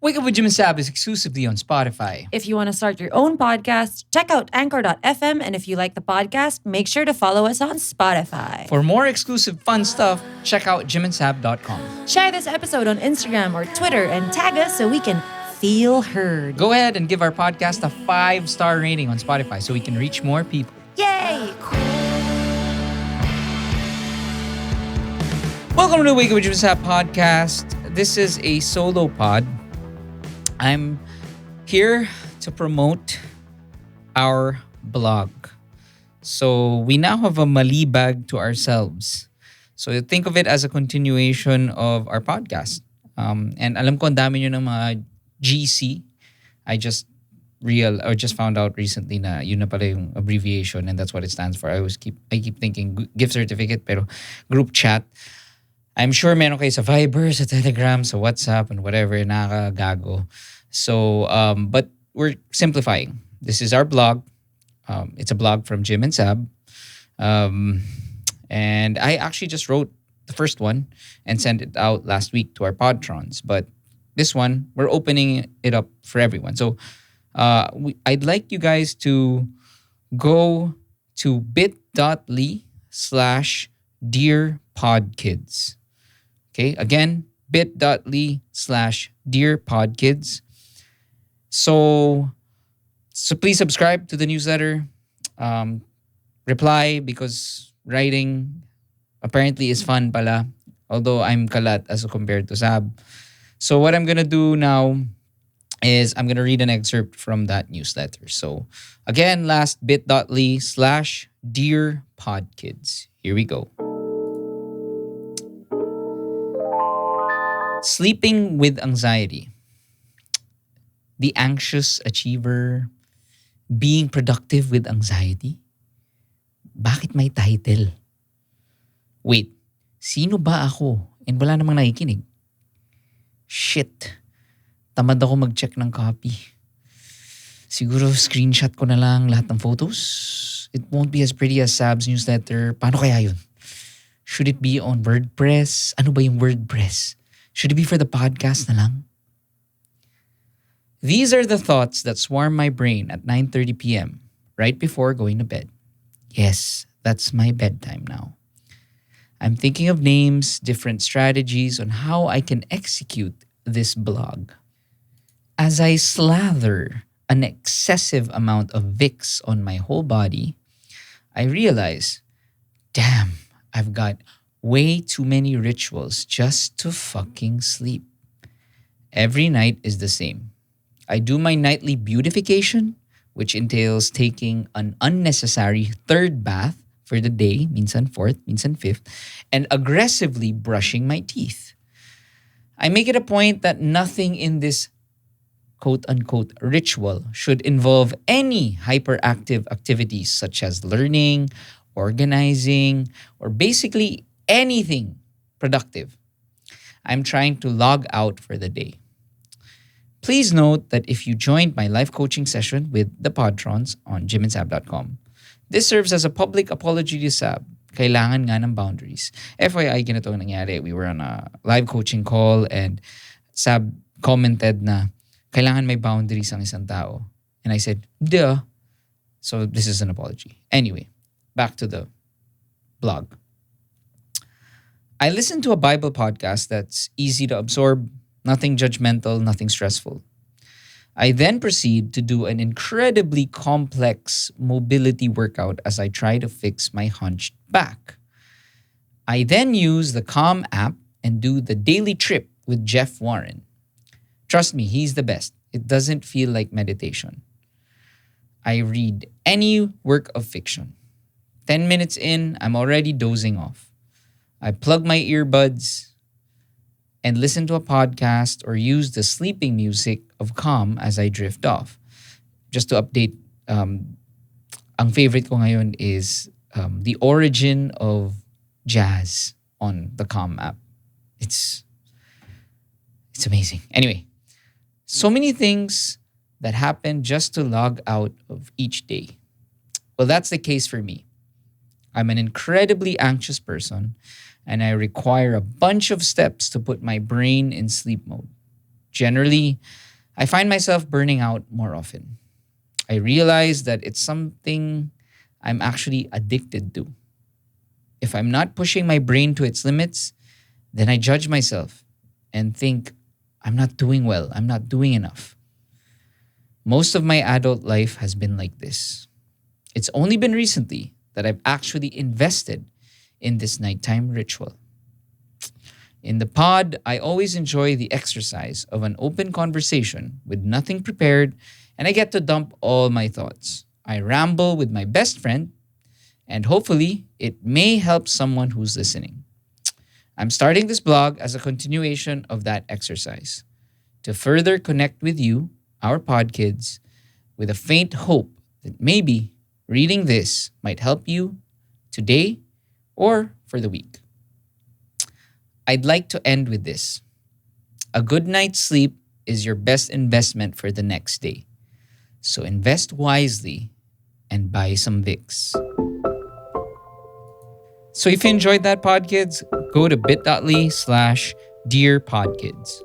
Wake Up with Jim and Saab is exclusively on Spotify. If you want to start your own podcast, check out anchor.fm. And if you like the podcast, make sure to follow us on Spotify. For more exclusive fun stuff, check out jimandsab.com. Share this episode on Instagram or Twitter and tag us so we can feel heard. Go ahead and give our podcast a 5-star rating on Spotify so we can reach more people. Yay! Welcome to the Wake Up with Jim and Saab podcast. This is a solo pod. I'm here to promote our blog. So we now have a malibag to ourselves. So think of it as a continuation of our podcast. And alam ko ang dami nyo ng mga GC. I just found out recently na yun na pala yung abbreviation and that's what it stands for. I keep thinking gift certificate pero group chat. I'm sure meron kayo sa Viber, sa Telegram, sa WhatsApp, and whatever, nakagago. So, but we're simplifying. This is our blog. It's a blog from Jim and Saab. And I actually just wrote the first one and sent it out last week to our Podtrons. But this one, we're opening it up for everyone. So, I'd like you guys to go to bit.ly/DearPodkids. Okay, again, bit.ly/DearPodkids. So please subscribe to the newsletter. Reply because writing apparently is fun pala. Although I'm kalat as compared to Saab. So what I'm gonna do now is I'm gonna read an excerpt from that newsletter. So again, last bit.ly/DearPodkids. Here we go. Sleeping with anxiety. The anxious achiever. Being productive with anxiety. Bakit may title? Wait, sino ba ako? And wala namang nakikinig. Shit. Tamad ako mag-check ng copy. Siguro screenshot ko na lang lahat ng photos. It won't be as pretty as Saab's newsletter. Paano kaya yun? Should it be on WordPress? Ano ba yung WordPress? Should it be for the podcast na lang? These are the thoughts that swarm my brain at 9:30 p.m. right before going to bed. Yes, that's my bedtime now. I'm thinking of names, different strategies on how I can execute this blog. As I slather an excessive amount of Vicks on my whole body, I realize, damn, I've got way too many rituals just to fucking sleep. Every night is the same. I do my nightly beautification, which entails taking an unnecessary third bath for the day, minsan fourth, minsan fifth, and aggressively brushing my teeth. I make it a point that nothing in this quote-unquote ritual should involve any hyperactive activities such as learning, organizing, or basically anything productive. I'm trying to log out for the day. Please note that if you joined my life coaching session with the Podtrons on jimandsab.com, this serves as a public apology to Saab. Kailangan nga ng boundaries. FYI, ganito ang nangyari. We were on a live coaching call and Saab commented na kailangan may boundaries ang isang tao. And I said, duh. So this is an apology. Anyway, back to the blog. I listen to a Bible podcast that's easy to absorb, nothing judgmental, nothing stressful. I then proceed to do an incredibly complex mobility workout as I try to fix my hunched back. I then use the Calm app and do the daily trip with Jeff Warren. Trust me, he's the best. It doesn't feel like meditation. I read any work of fiction. 10 minutes in, I'm already dozing off. I plug my earbuds and listen to a podcast or use the sleeping music of Calm as I drift off. Just to update, ang favorite ko ngayon is the origin of jazz on the Calm app. It's amazing. Anyway, so many things that happen just to log out of each day. Well, that's the case for me. I'm an incredibly anxious person and I require a bunch of steps to put my brain in sleep mode. Generally, I find myself burning out more often. I realize that it's something I'm actually addicted to. If I'm not pushing my brain to its limits, then I judge myself and think I'm not doing well, I'm not doing enough. Most of my adult life has been like this. It's only been recently that I've actually invested in this nighttime ritual. In the pod, I always enjoy the exercise of an open conversation with nothing prepared, and I get to dump all my thoughts. I ramble with my best friend, and hopefully, it may help someone who's listening. I'm starting this blog as a continuation of that exercise to further connect with you, our podkids, with a faint hope that maybe reading this might help you today or for the week. I'd like to end with this. A good night's sleep is your best investment for the next day. So invest wisely and buy some Vicks. So if you enjoyed that, Podkids, go to bit.ly/dearpodkids.